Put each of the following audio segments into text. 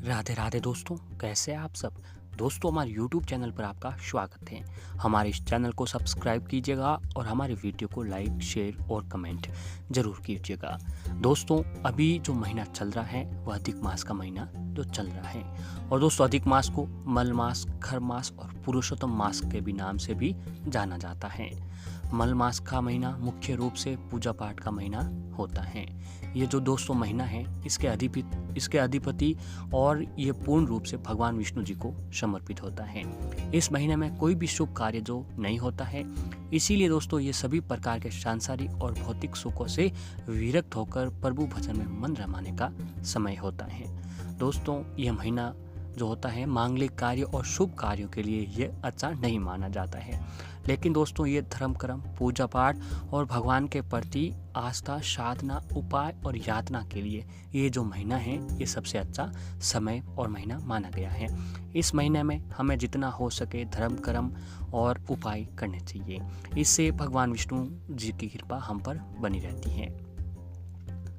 राधे राधे दोस्तों, कैसे हैं आप सब। दोस्तों, हमारे YouTube चैनल पर आपका स्वागत है। हमारे इस चैनल को सब्सक्राइब कीजिएगा और हमारे वीडियो को लाइक, शेयर और कमेंट ज़रूर कीजिएगा। दोस्तों, अभी जो महीना चल रहा है वह अधिक मास का महीना जो चल रहा है। और दोस्तों, अधिक मास को मल मास, खर मास और पुरुषोत्तम मास के भी नाम से भी जाना जाता है। मल मास का महीना मुख्य रूप से पूजा पाठ का महीना होता है। ये जो दोस्तों महीना है इसके अधिपति और ये पूर्ण रूप से भगवान विष्णु जी को समर्पित होता है। इस महीने में कोई भी शुभ कार्य जो नहीं होता है, इसीलिए दोस्तों ये सभी प्रकार के सांसारिक और भौतिक सुखों से विरक्त होकर प्रभु भजन में मन रमाने का समय होता है। दोस्तों, यह महीना जो होता है मांगलिक कार्य और शुभ कार्यों के लिए ये अच्छा नहीं माना जाता है। लेकिन दोस्तों, ये धर्म कर्म, पूजा पाठ और भगवान के प्रति आस्था, साधना, उपाय और यातना के लिए ये जो महीना है ये सबसे अच्छा समय और महीना माना गया है। इस महीने में हमें जितना हो सके धर्म कर्म और उपाय करने चाहिए। इससे भगवान विष्णु जी की कृपा हम पर बनी रहती है।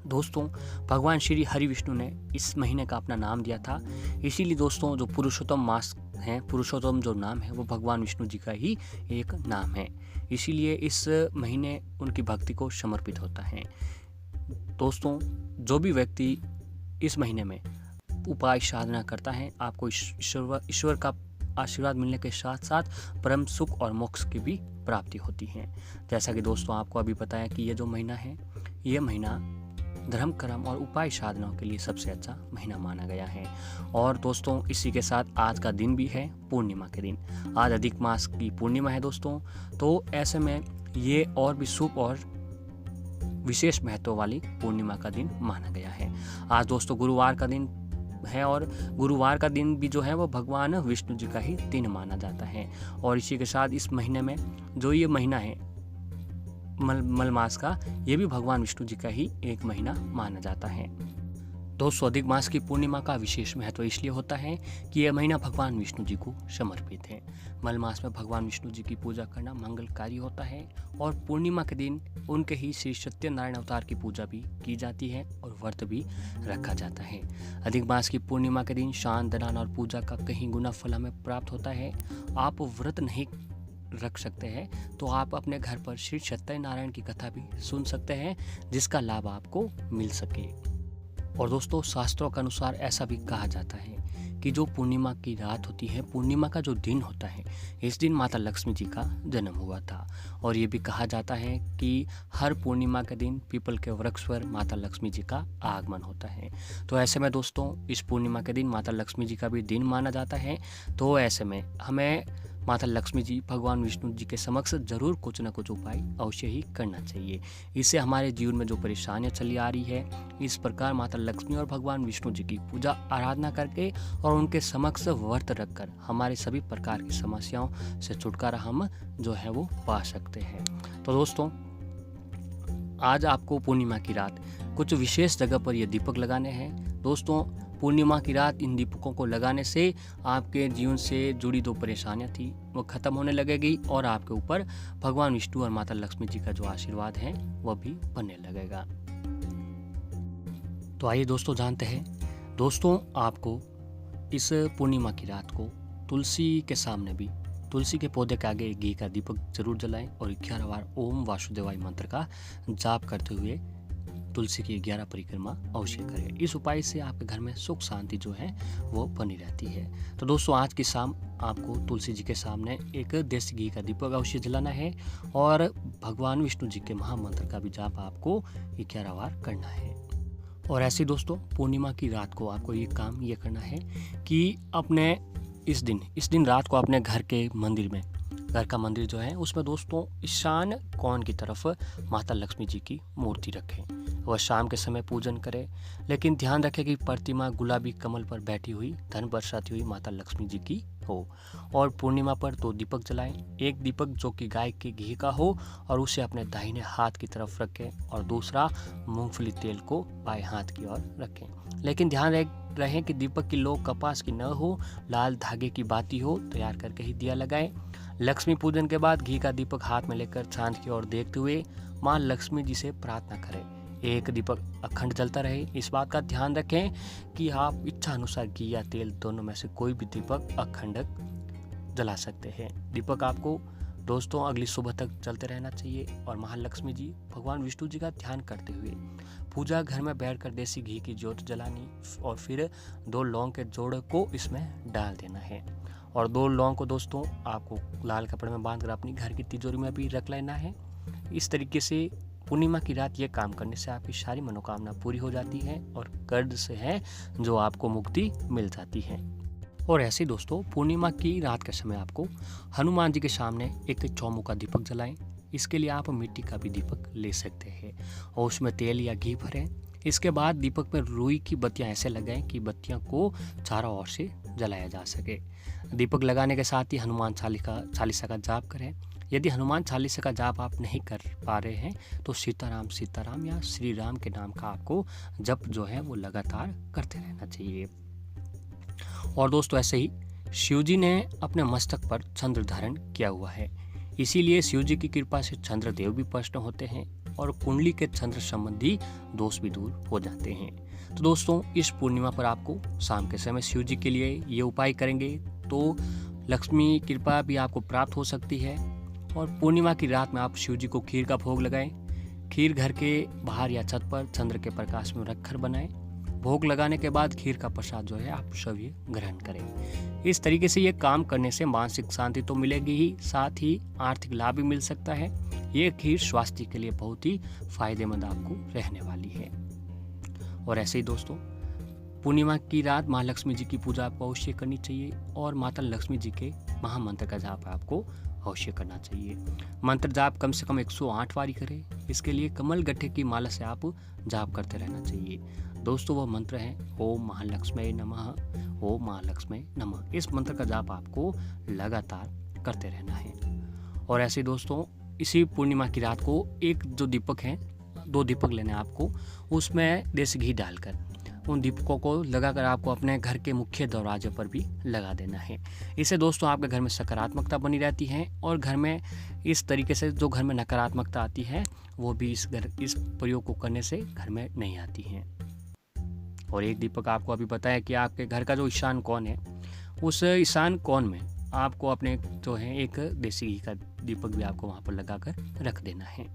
दोस्तों, भगवान श्री हरि विष्णु ने इस महीने का अपना नाम दिया था। इसीलिए दोस्तों, जो पुरुषोत्तम मास है, पुरुषोत्तम जो नाम है वो भगवान विष्णु जी का ही एक नाम है। इसीलिए इस महीने उनकी भक्ति को समर्पित होता है। दोस्तों, जो भी व्यक्ति इस महीने में उपाय साधना करता है, आपको ईश्वर का आशीर्वाद मिलने के साथ साथ परम सुख और मोक्ष की भी प्राप्ति होती है। जैसा कि दोस्तों आपको अभी बताया कि ये जो महीना है, ये महीना धर्म कर्म और उपाय साधनाओं के लिए सबसे अच्छा महीना माना गया है। और दोस्तों, इसी के साथ आज का दिन भी है पूर्णिमा के दिन। आज अधिक मास की पूर्णिमा है दोस्तों। तो ऐसे में ये और भी शुभ और विशेष महत्व वाली पूर्णिमा का दिन माना गया है। आज दोस्तों गुरुवार का दिन है और गुरुवार का दिन भी जो है वो भगवान विष्णु जी का ही दिन माना जाता है। और इसी के साथ इस महीने में जो ये महीना है मल मास का, ये भी भगवान विष्णु जी का ही एक महीना माना जाता है। दोस्तों, अधिक मास की पूर्णिमा का विशेष महत्व इसलिए होता है कि यह महीना भगवान विष्णु जी को समर्पित है। मल मास में भगवान विष्णु जी की पूजा करना मंगलकारी होता है और पूर्णिमा के दिन उनके ही श्री सत्यनारायण अवतार की पूजा भी की जाती है और व्रत भी रखा जाता है। अधिक मास की पूर्णिमा के दिन शान, दान और पूजा का कहीं गुना फल हमें प्राप्त होता है। आप व्रत नहीं रख सकते हैं तो आप अपने घर पर श्री सत्यनारायण की कथा भी सुन सकते हैं, जिसका लाभ आपको मिल सके। और दोस्तों, शास्त्रों के अनुसार ऐसा भी कहा जाता है कि जो पूर्णिमा की रात होती है, पूर्णिमा का जो दिन होता है, इस दिन माता लक्ष्मी जी का जन्म हुआ था। और ये भी कहा जाता है कि हर पूर्णिमा के दिन पीपल के वृक्ष पर माता लक्ष्मी जी का आगमन होता है। तो ऐसे में दोस्तों, इस पूर्णिमा के दिन माता लक्ष्मी जी का भी दिन माना जाता है। तो ऐसे में हमें माता लक्ष्मी जी, भगवान विष्णु जी के समक्ष जरूर कुछ न कुछ उपाय अवश्य ही करना चाहिए। इससे हमारे जीवन में जो परेशानियां चली आ रही है, इस प्रकार माता लक्ष्मी और भगवान विष्णु जी की पूजा आराधना करके और उनके समक्ष व्रत रखकर हमारे सभी प्रकार की समस्याओं से छुटकारा हम जो है वो पा सकते हैं। तो दोस्तों, आज आपको पूर्णिमा की रात कुछ विशेष जगह पर ये दीपक लगाने हैं। दोस्तों, पूर्णिमा की रात इन दीपकों को लगाने से आपके जीवन से जुड़ी जो परेशानियां थी वो खत्म होने लगेगी और आपके ऊपर भगवान विष्णु और माता लक्ष्मी जी का जो आशीर्वाद है वह भी बनने लगेगा। तो आइए दोस्तों जानते हैं। दोस्तों, आपको इस पूर्णिमा की रात को तुलसी के सामने भी, तुलसी के पौधे के आगे घी का दीपक जरूर जलाएं और 11 बार ओम वासुदेवाय मंत्र का जाप करते हुए तुलसी की 11 परिक्रमा अवश्य करें। इस उपाय से आपके घर में सुख शांति जो है वो बनी रहती है। तो दोस्तों, आज की शाम आपको तुलसी जी के सामने एक देसी घी का दीपक अवश्य जलाना है और भगवान विष्णु जी के महामंत्र का भी जाप आपको 11 बार करना है। और ऐसे दोस्तों, पूर्णिमा की रात को आपको ये काम ये करना है कि अपने इस दिन रात को अपने घर के मंदिर में, घर का मंदिर जो है उसमें दोस्तों ईशान कोण की तरफ माता लक्ष्मी जी की मूर्ति रखें। वह शाम के समय पूजन करें, लेकिन ध्यान रखें कि प्रतिमा गुलाबी कमल पर बैठी हुई, धन बरसाती हुई माता लक्ष्मी जी की हो। और पूर्णिमा पर 2 दीपक जलाएं। एक दीपक जो कि गाय के घी का हो और उसे अपने दाहिने हाथ की तरफ रखें और दूसरा मूंगफली तेल को बाएं हाथ की ओर रखें। लेकिन ध्यान रहे कि दीपक की लो कपास की न हो, लाल धागे की बाती हो, तैयार करके ही दिया लगाएं। लक्ष्मी पूजन के बाद घी का दीपक हाथ में लेकर चांद की ओर देखते हुए माँ लक्ष्मी जी से प्रार्थना करें एक दीपक अखंड जलता रहे। इस बात का ध्यान रखें कि आप इच्छा अनुसार घी या तेल दोनों में से कोई भी दीपक अखंड जला सकते हैं। दीपक आपको दोस्तों अगली सुबह तक चलते रहना चाहिए। और महालक्ष्मी जी भगवान विष्णु जी का ध्यान करते हुए पूजा घर में बैठकर देसी घी की ज्योत जलानी और फिर 2 लौंग के जोड़े को इसमें डाल देना है। और 2 लौंग को दोस्तों आपको लाल कपड़े में बांधकर अपनी घर की तिजोरी में भी रख लेना है। इस तरीके से पूर्णिमा की रात ये काम करने से आपकी सारी मनोकामना पूरी हो जाती है और कर्ज से है जो आपको मुक्ति मिल जाती है। और ऐसे दोस्तों पूर्णिमा की रात के समय आपको हनुमान जी के सामने एक चौमुखा दीपक जलाएं। इसके लिए आप मिट्टी का भी दीपक ले सकते हैं और उसमें तेल या घी भरें। इसके बाद दीपक में रुई की बत्तियां ऐसे लगाएं कि बत्तियां को चारों ओर से जलाया जा सके। दीपक लगाने के साथ ही हनुमान चालीसा का जाप करें। यदि हनुमान चालीसा का जाप आप नहीं कर पा रहे हैं तो सीताराम सीताराम या श्री राम के नाम का आपको जप जो है वो लगातार करते रहना चाहिए। और दोस्तों ऐसे ही शिव जी ने अपने मस्तक पर चंद्र धारण किया हुआ है, इसीलिए शिव जी की कृपा से चंद्रदेव भी प्रसन्न होते हैं और कुंडली के चंद्र संबंधी दोष भी दूर हो जाते हैं। तो दोस्तों इस पूर्णिमा पर आपको शाम के समय शिव जी के लिए ये उपाय करेंगे तो लक्ष्मी कृपा भी आपको प्राप्त हो सकती है। और पूर्णिमा की रात में आप शिव जी को खीर का भोग लगाएं। खीर घर के बाहर या छत पर चंद्र के प्रकाश में रखकर बनाएं। भोग लगाने के बाद खीर का प्रसाद जो है आप सभी ग्रहण करें। इस तरीके से ये काम करने से मानसिक शांति तो मिलेगी ही, साथ ही आर्थिक लाभ भी मिल सकता है। ये खीर स्वास्थ्य के लिए बहुत ही फायदेमंद आपको रहने वाली है। और ऐसे ही दोस्तों पूर्णिमा की रात माँ लक्ष्मी जी की पूजा आपको अवश्य करनी चाहिए और माता लक्ष्मी जी के महामंत्र का जाप आपको अवश्य करना चाहिए। मंत्र जाप कम से कम 108 बारी करें। इसके लिए कमल गट्ठे की माला से आप जाप करते रहना चाहिए। दोस्तों वो मंत्र है ओम महालक्ष्मी नमः, ओम महालक्ष्मी नमः। इस मंत्र का जाप आपको लगातार करते रहना है। और ऐसे दोस्तों इसी पूर्णिमा की रात को एक जो दीपक है 2 दीपक लेने आपको, उसमें देसी घी डालकर उन दीपकों को लगाकर आपको अपने घर के मुख्य दरवाजे पर भी लगा देना है। इससे दोस्तों आपके घर में सकारात्मकता बनी रहती है और घर में इस तरीके से जो घर में नकारात्मकता आती है वो भी इस प्रयोग को करने से घर में नहीं आती है। और एक दीपक आपको अभी बताया कि आपके घर का जो ईशान कोण है उस ईशान कोण में आपको अपने जो है एक देसी घी का दीपक भी आपको वहाँ पर लगाकर रख देना है।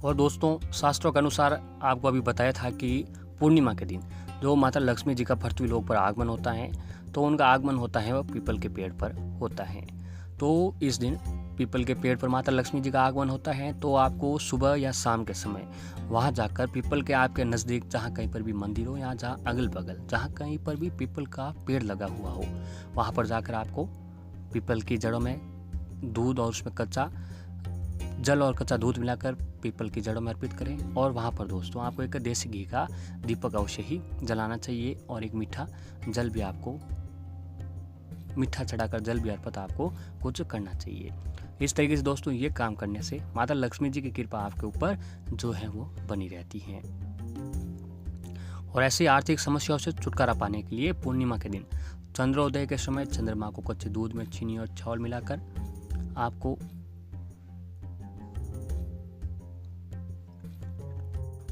और दोस्तों शास्त्रों के अनुसार आपको अभी बताया था कि पूर्णिमा के दिन जो माता लक्ष्मी जी का पृथ्वी लोक पर आगमन होता है तो उनका आगमन होता है वह पीपल के पेड़ पर होता है। तो इस दिन पीपल के पेड़ पर माता लक्ष्मी जी का आगमन होता है तो आपको सुबह या शाम के समय वहाँ जाकर पीपल के आपके नज़दीक जहाँ कहीं पर भी मंदिर हो या जहाँ अगल बगल जहाँ कहीं पर भी पीपल का पेड़ लगा हुआ हो वहाँ पर जाकर आपको पीपल की जड़ों में दूध और उसमें कच्चा जल और कच्चा दूध मिलाकर पीपल की जड़ों में अर्पित करें। और वहाँ पर दोस्तों आपको एक देसी घी का दीपक अवश्य ही जलाना चाहिए और एक मीठा जल भी आपको मीठा चढ़ाकर जल भी अर्पित आपको कुछ करना चाहिए। इस तरीके से दोस्तों ये काम करने से माता लक्ष्मी जी की कृपा आपके ऊपर जो है वो बनी रहती है। और ऐसी आर्थिक समस्याओं से छुटकारा पाने के लिए पूर्णिमा के दिन चंद्रोदय के समय चंद्रमा को कच्चे दूध में चीनी और चावल मिलाकर आपको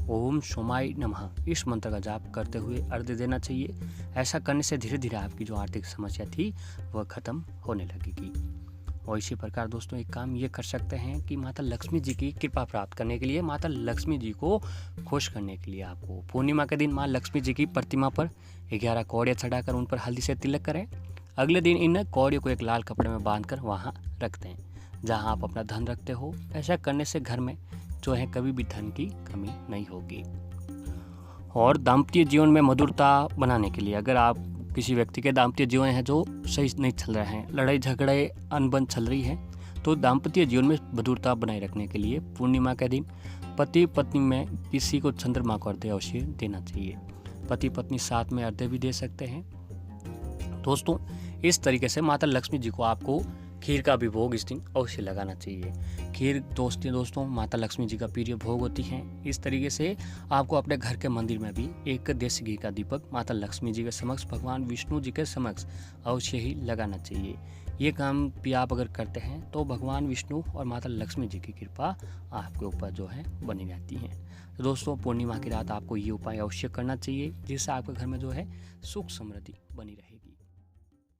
ओम सोमाय नमः इस मंत्र का जाप करते हुए अर्घ्य देना चाहिए। ऐसा करने से धीरे धीरे आपकी जो आर्थिक समस्या थी वह खत्म होने लगेगी। और इसी प्रकार दोस्तों एक काम ये कर सकते हैं कि माता लक्ष्मी जी की कृपा प्राप्त करने के लिए, माता लक्ष्मी जी को खुश करने के लिए आपको पूर्णिमा के दिन माँ लक्ष्मी जी की प्रतिमा पर 11 कौड़ियाँ चढ़ाकर उन पर हल्दी से तिलक करें। अगले दिन इन कौड़ियों को एक लाल कपड़े में बांधकर वहाँ रख दें जहाँ आप अपना धन रखते हो। ऐसा करने से घर में जो है कभी भी धन की कमी नहीं होगी। और दाम्पत्य जीवन में मधुरता बनाने के लिए अगर आप किसी व्यक्ति के दाम्पत्य जीवन है जो सही नहीं चल रहा है, लड़ाई झगड़े अनबन चल रही है, तो दाम्पत्य जीवन में मधुरता बनाए रखने के लिए पूर्णिमा के दिन पति पत्नी में किसी को चंद्रमा को अर्घ्य अवश्य देना चाहिए। पति पत्नी साथ में अर्घ्य भी दे सकते हैं। दोस्तों इस तरीके से माता लक्ष्मी जी को आपको खीर का भी भोग इस दिन अवश्य लगाना चाहिए। खीर दोस्तों माता लक्ष्मी जी का प्रिय भोग होती है। इस तरीके से आपको अपने घर के मंदिर में भी एक देसी घी का दीपक माता लक्ष्मी जी के समक्ष, भगवान विष्णु जी के समक्ष अवश्य ही लगाना चाहिए। ये काम भी आप अगर करते हैं तो भगवान विष्णु और माता लक्ष्मी जी की कृपा आपके ऊपर जो है बनी रहती है। तो दोस्तों पूर्णिमा की रात आपको ये उपाय अवश्य करना चाहिए, जिससे आपके घर में जो है सुख समृद्धि बनी रहेगी।